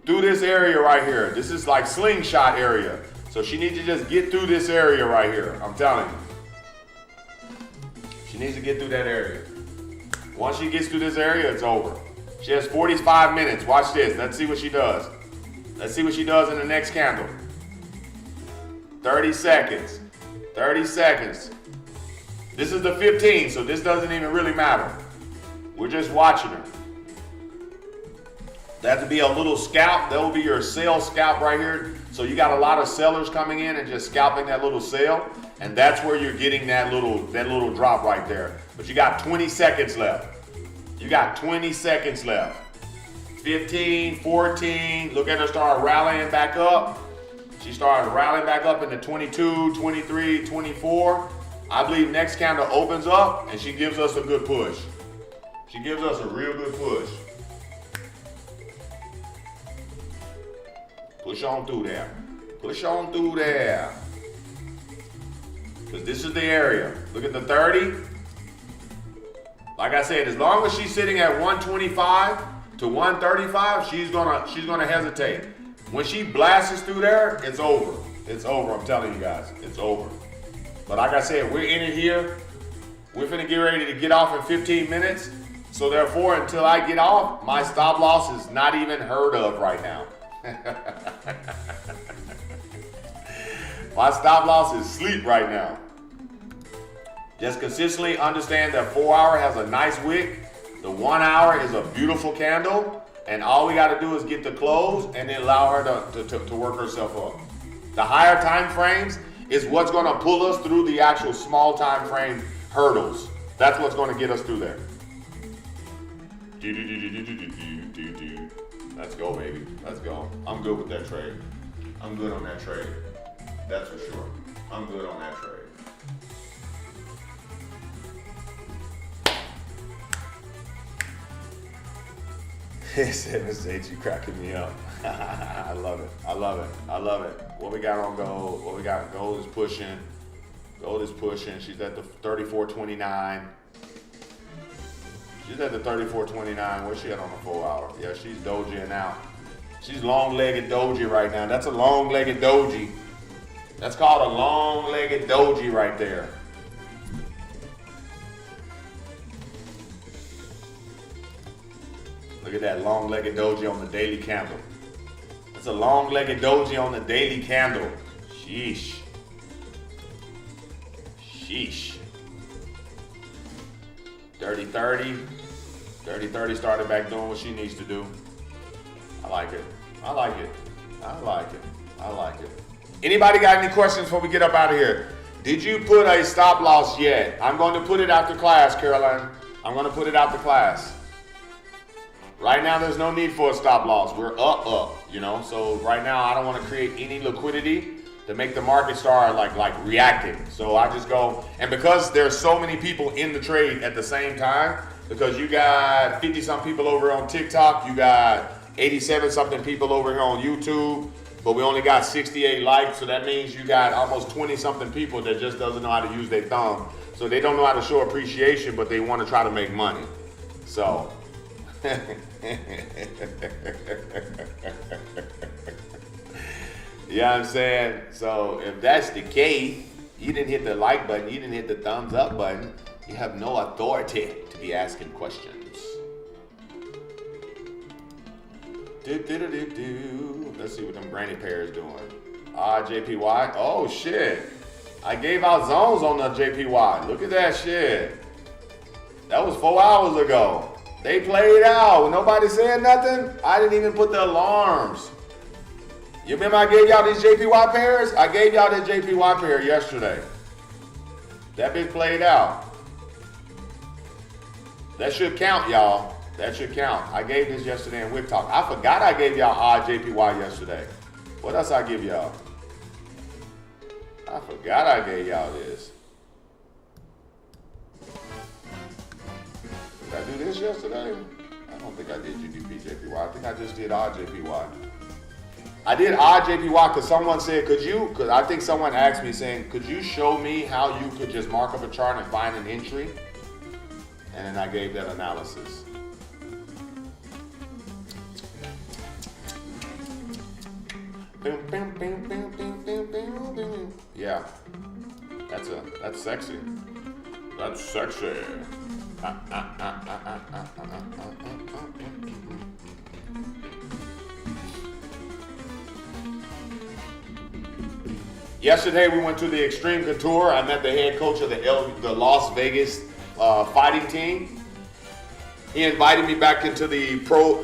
through this area right here. This is like slingshot area. So she needs to just get through this area right here. I'm telling you. She needs to get through that area. Once she gets through this area, it's over. She has 45 minutes. Watch this. Let's see what she does. Let's see what she does in the next candle. 30 seconds. 30 seconds. This is the 15, so this doesn't even really matter. We're just watching her. That would be a little scalp. That will be your sell scalp right here. So you got a lot of sellers coming in and just scalping that little sell. And that's where you're getting that little drop right there. But you got 20 seconds left. You got 20 seconds left. 15, 14. Look at her start rallying back up. She started rallying back up into 22, 23, 24. I believe next candle opens up and she gives us a good push. She gives us a real good push. Push on through there. Push on through there. Because this is the area. Look at the 30. Like I said, as long as she's sitting at 125 to 135, she's gonna hesitate. When she blasts through there, it's over. It's over, I'm telling you guys. It's over. But like I said, we're in it here. We're finna get ready to get off in 15 minutes. So therefore, until I get off, my stop loss is not even heard of right now. My stop loss is sleep right now. Just consistently understand that 4 hour has a nice wick. The 1 hour is a beautiful candle. And all we got to do is get the close and then allow her to work herself up. The higher time frames is what's going to pull us through the actual small time frame hurdles. That's what's going to get us through there. Let's go, baby. Let's go. I'm good with that trade. I'm good on that trade. That's for sure. I'm good on that trade. Miss H, you cracking me up. I love it. I love it. I love it. What we got on gold? What we got? Gold is pushing. Gold is pushing. She's at the 34.29. She's at the 34.29. Where's she at on the 4 hour? Yeah, she's dojiing out. She's long-legged doji right now. That's a long-legged doji. That's called a long-legged doji right there. Look at that long-legged doji on the daily candle. That's a long-legged doji on the daily candle. Sheesh. Sheesh. 30-30. 30-30 started back doing what she needs to do. I like it. I like it. I like it. I like it. Anybody got any questions before we get up out of here? Did you put a stop loss yet? I'm going to put it after class, Caroline. I'm going to put it after class. Right now, there's no need for a stop loss. We're up, you know? So right now, I don't want to create any liquidity to make the market start like reacting. So I just go, and because there's so many people in the trade at the same time, because you got 50-something people over on TikTok, you got 87-something people over here on YouTube, but we only got 68 likes, so that means you got almost 20-something people that just doesn't know how to use their thumb. So they don't know how to show appreciation, but they want to try to make money. So. You know what I'm saying? So if that's the case, you didn't hit the like button, you didn't hit the thumbs up button, you have no authority to be asking questions. Let's see what them granny pairs doing. JPY. Oh shit. I gave out zones on the JPY. Look at that shit. That was 4 hours ago. They played out. Nobody said nothing. I didn't even put the alarms. You remember I gave y'all these JPY pairs? I gave y'all this JPY pair yesterday. That bitch played out. That should count, y'all. That should count. I gave this yesterday in Wick Talk. I forgot I gave y'all odd JPY yesterday. What else I give y'all? I forgot I gave y'all this. Did I do this yesterday? I don't think I did GBP JPY. I think I just did odd JPY. I did odd JPY because someone said, because I think someone asked me saying, could you show me how you could just mark up a chart and find an entry? And then I gave that analysis. Yeah, that's sexy. That's sexy. Yesterday we went to the Extreme Couture. I met the head coach of the Las Vegas fighting team. He invited me back into the pro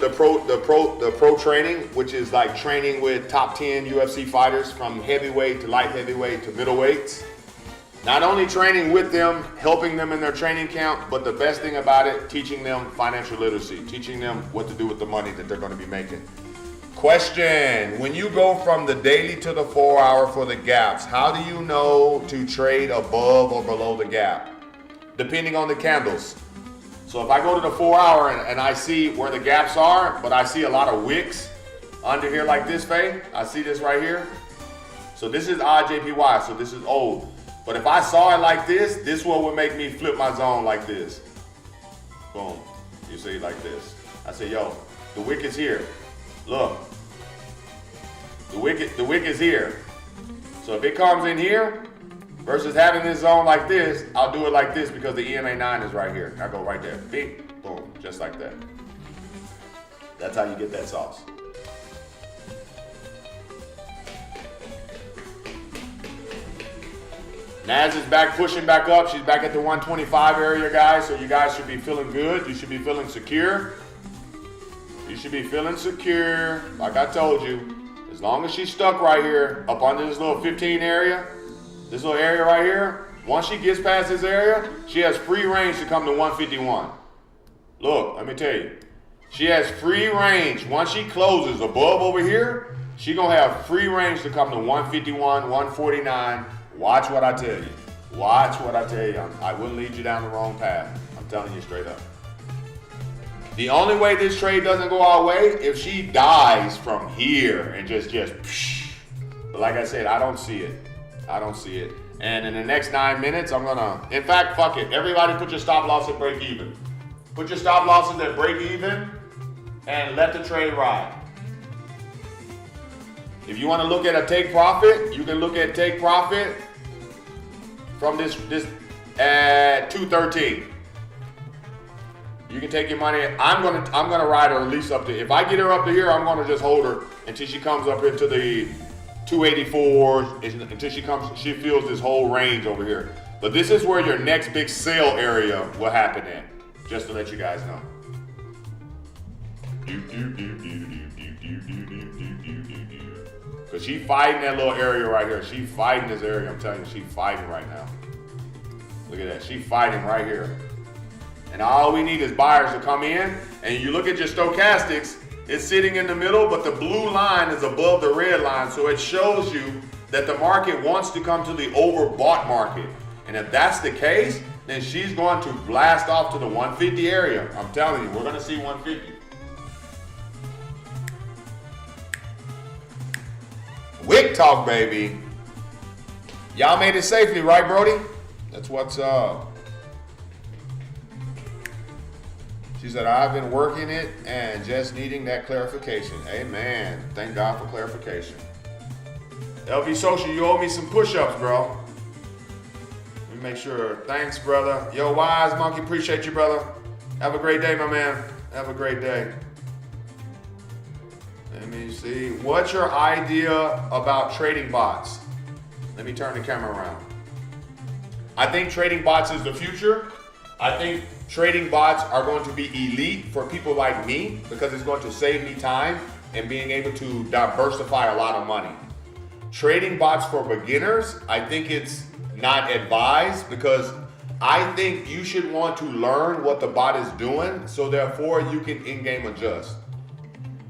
training, which is like training with top 10 UFC fighters from heavyweight to light heavyweight to middleweights. Not only training with them, helping them in their training camp, but the best thing about it, teaching them financial literacy, teaching them what to do with the money that they're going to be making. Question, when you go from the daily to the 4 hour for the gaps, how do you know to trade above or below the gap? Depending on the candles. So if I go to the 4 hour and I see where the gaps are, but I see a lot of wicks under here like this, Faye, I see this right here. So this is odd JPY, so this is old. But if I saw it like this, this one would make me flip my zone like this. Boom, you see, like this. I say, yo, the wick is here. Look, the wick is here. So if it comes in here, versus having this zone like this, I'll do it like this because the EMA 9 is right here. I go right there, bing, boom, just like that. That's how you get that sauce. Naz is back, pushing back up. She's back at the 125 area, guys. So you guys should be feeling good. You should be feeling secure. You should be feeling secure. Like I told you, as long as she's stuck right here, up under this little 15 area, this little area right here, once she gets past this area, she has free range to come to 151. Look, let me tell you. She has free range. Once she closes above over here, she gonna have free range to come to 151, 149. Watch what I tell you. Watch what I tell you. I wouldn't lead you down the wrong path. I'm telling you straight up. The only way this trade doesn't go our way, if she dies from here and just psh. But like I said, I don't see it. I don't see it. And in the next 9 minutes, I'm gonna, in fact, fuck it. Everybody put your stop loss at break even. Put your stop losses at break even and let the trade ride. If you want to look at a take profit, you can look at take profit from this at 213. You can take your money. I'm gonna ride her at least up to. If I get her up to here, I'm gonna just hold her until she comes up into the 284. Until she feels this whole range over here. But this is where your next big sale area will happen at. Just to let you guys know. Because she's fighting that little area right here. She's fighting this area. I'm telling you, she's fighting right now. Look at that. She's fighting right here. And all we need is buyers to come in. And you look at your stochastics, it's sitting in the middle, but the blue line is above the red line. So it shows you that the market wants to come to the overbought market. And if that's the case, then she's going to blast off to the 150 area. I'm telling you, we're going to see 150. Wick talk, baby. Y'all made it safely, right, Brody? That's what's up. She said, I've been working it and just needing that clarification. Amen. Thank God for clarification. LV Social, you owe me some push-ups, bro. Let me make sure. Thanks, brother. Yo, Wise Monkey, appreciate you, brother. Have a great day, my man. Have a great day. Let me see. What's your idea about trading bots? Let me turn the camera around. I think trading bots is the future. I think trading bots are going to be elite for people like me because it's going to save me time and being able to diversify a lot of money. Trading bots for beginners, I think it's not advised because I think you should want to learn what the bot is doing so therefore you can in-game adjust.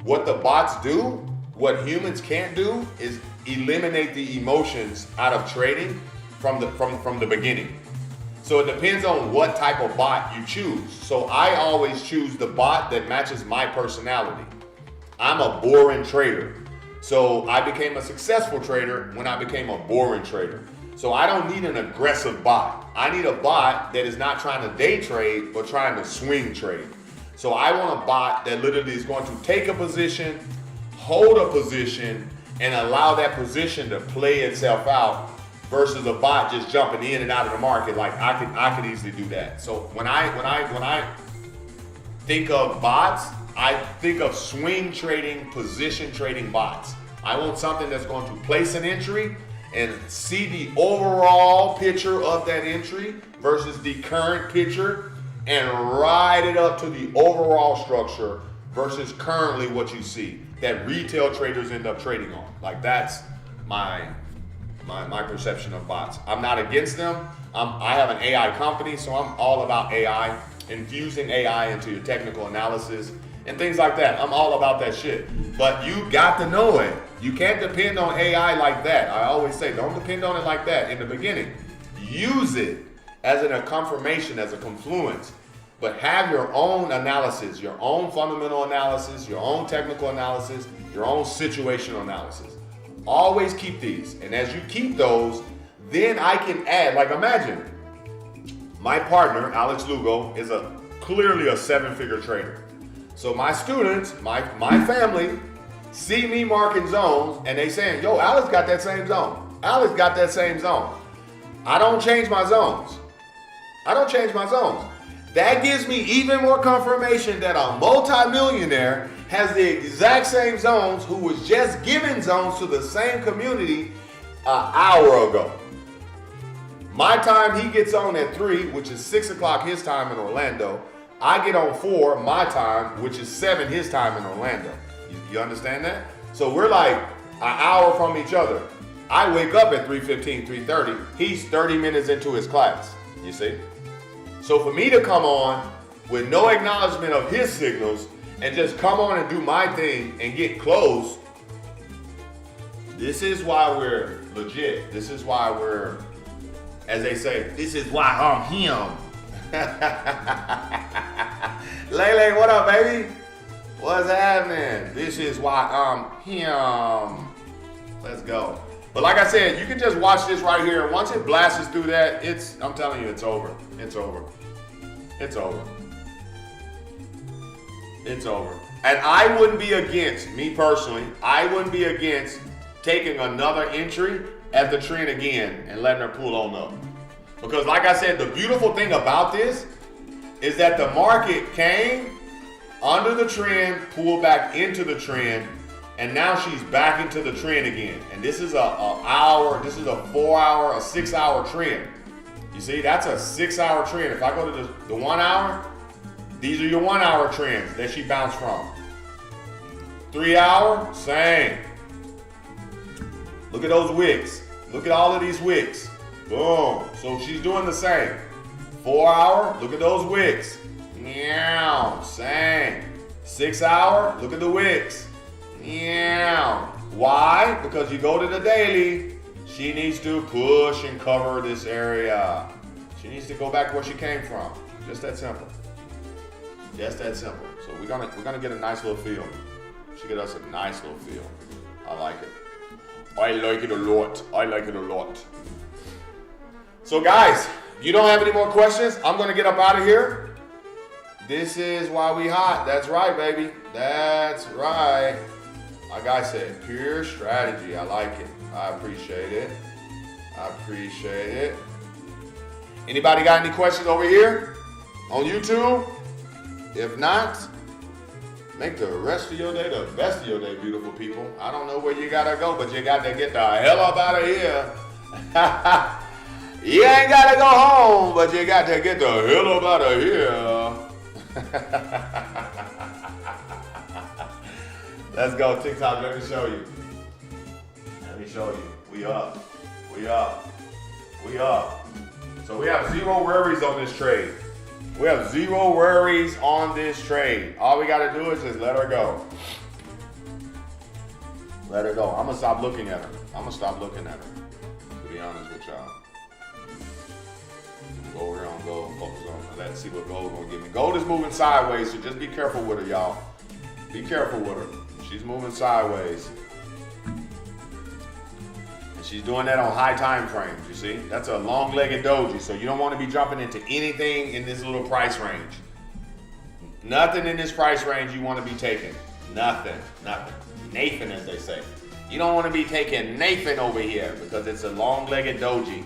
What the bots do, what humans can't do, is eliminate the emotions out of trading from the beginning. So it depends on what type of bot you choose. So I always choose the bot that matches my personality. I'm a boring trader. So I became a successful trader when I became a boring trader. So I don't need an aggressive bot. I need a bot that is not trying to day trade, but trying to swing trade. So I want a bot that literally is going to take a position, hold a position, and allow that position to play itself out versus a bot just jumping in and out of the market. Like I could easily do that. So when I think of bots, I think of swing trading, position trading bots. I want something that's going to place an entry and see the overall picture of that entry versus the current picture and ride it up to the overall structure versus currently what you see that retail traders end up trading on. Like that's my perception of bots. I'm not against them. I have an AI company, so I'm all about AI, infusing AI into your technical analysis and things like that. I'm all about that shit. But you got to know it. You can't depend on AI like that. I always say, don't depend on it like that in the beginning. Use it as a confirmation, as a confluence. But have your own analysis, your own fundamental analysis, your own technical analysis, your own situational analysis. Always keep these. And as you keep those, then I can add, like imagine, my partner, Alex Lugo, is clearly a 7-figure trader. So my students, my family, see me marking zones and they saying, yo, Alex got that same zone. Alex got that same zone. I don't change my zones. I don't change my zones. That gives me even more confirmation that a multi-millionaire has the exact same zones who was just giving zones to the same community an hour ago. My time, he gets on at 3, which is 6 o'clock his time in Orlando. I get on 4, my time, which is 7 his time in Orlando. You understand that? So we're like an hour from each other. I wake up at 3:15, 3:30. He's 30 minutes into his class, you see? So for me to come on with no acknowledgement of his signals and just come on and do my thing and get close, this is why we're legit. This is why we're, as they say, this is why I'm him. Lele, what up, baby? What's happening? This is why I'm him. Let's go. But like I said, you can just watch this right here. Once it blasts through that, I'm telling you, it's over. It's over. It's over. It's over. And I wouldn't be against, me personally, I wouldn't be against taking another entry at the trend again and letting her pull on up. Because like I said, the beautiful thing about this is that the market came under the trend, pulled back into the trend, and now she's back into the trend again. And this is a 4-hour, a 6-hour trend. You see, that's a 6-hour trend. If I go to the 1 hour, these are your 1 hour trends that she bounced from. 3 hour, same. Look at those wicks. Look at all of these wicks. Boom. So she's doing the same. 4 hour, look at those wicks. Meow, same. 6 hour, look at the wicks. Meow. Why? Because you go to the daily, she needs to push and cover this area. She needs to go back where she came from. Just that simple. Just that simple. So we're gonna get a nice little feel. She get us a nice little feel. I like it. I like it a lot. I like it a lot. So guys, if you don't have any more questions, I'm gonna get up out of here. This is why we hot. That's right, baby. That's right. Like I said, pure strategy. I like it. I appreciate it. I appreciate it. Anybody got any questions over here on YouTube? If not, make the rest of your day the best of your day, beautiful people. I don't know where you gotta go, but you got to get the hell up out of here. You ain't gotta go home, but you got to get the hell up out of here. Let's go, TikTok. Let me show you. Let me show you. We up. We up. We up. So we have 0 worries on this trade. We have 0 worries on this trade. All we got to do is just let her go. Let her go. I'm going to stop looking at her. I'm going to stop looking at her, to be honest with y'all. Go over here on gold. Focus on. Let's see what gold is going to give me. Gold is moving sideways, so just be careful with her, y'all. Be careful with her. She's moving sideways. She's doing that on high time frames, you see? That's a long-legged doji, so you don't want to be jumping into anything in this little price range. Nothing in this price range you want to be taking. Nothing. Nathan, as they say. You don't want to be taking Nathan over here because it's a long-legged doji.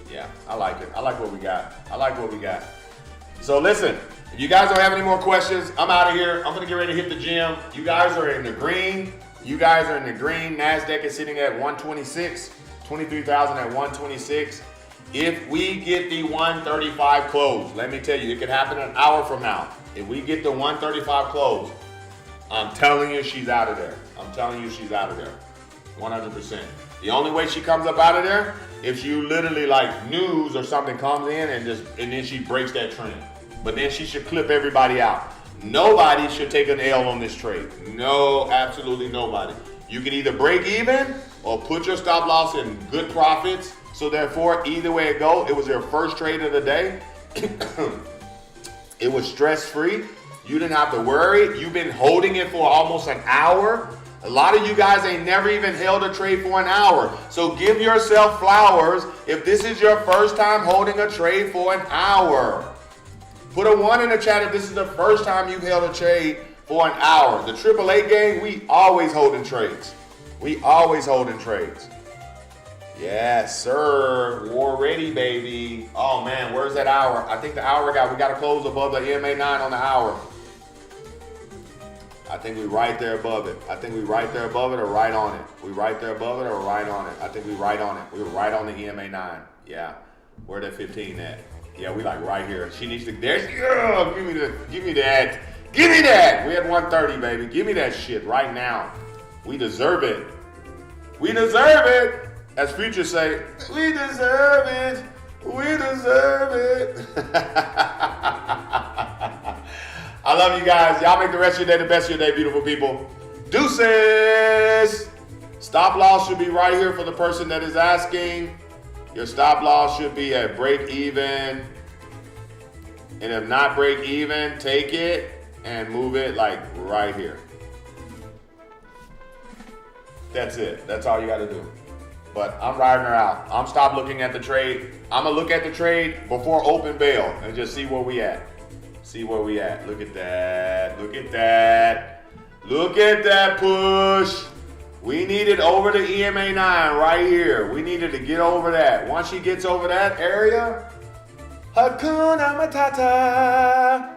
Yeah, I like it. I like what we got. So listen, if you guys don't have any more questions, I'm out of here. I'm gonna get ready to hit the gym. You guys are in the green. NASDAQ is sitting at 126, 23,000 at 126. If we get the 135 close, let me tell you, it could happen an hour from now. If we get the 135 close, I'm telling you she's out of there. 100%. The only way she comes up out of there, if you literally like news or something comes in and then she breaks that trend. But then she should clip everybody out. Nobody should take an L on this trade. No, absolutely nobody. You can either break even or put your stop loss in good profits. So therefore, either way it goes, it was your first trade of the day. It was stress-free. You didn't have to worry. You've been holding it for almost an hour. A lot of you guys ain't never even held a trade for an hour. So give yourself flowers if this is your first time holding a trade for an hour. Put a 1 in the chat if this is the first time you've held a trade for an hour. The AAA game, we always holding trades. Yes, sir. War ready, baby. Oh man, where's that hour? I think the hour we got to close above the EMA 9 on the hour. I think we right there above it. I think we right there above it or right on it. We right there above it or right on it. I think we right on it. We were right on the EMA 9. Yeah. Where that 15 at? Yeah, we like right here. She needs to, there's, oh, give me that. Give me that. We at 130, baby. Give me that shit right now. We deserve it. We deserve it. As Future say, we deserve it. We deserve it. I love you guys. Y'all make the rest of your day the best of your day, beautiful people. Deuces. Stop loss should be right here for the person that is asking. Your stop loss should be at break even. And if not break even, take it and move it like right here. That's it. That's all you got to do. But I'm riding her out. I'm stop looking at the trade. I'm going to look at the trade before open bail and just see where we at. Look at that. Look at that push. We needed over the EMA 9 right here. We needed to get over that. Once she gets over that area, Hakuna Matata.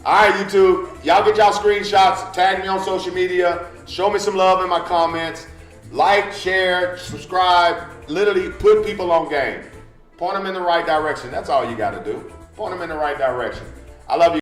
All right, YouTube. Y'all get y'all screenshots. Tag me on social media. Show me some love in my comments. Like, share, subscribe. Literally put people on game. Point them in the right direction. That's all you got to do. Point them in the right direction. I love you.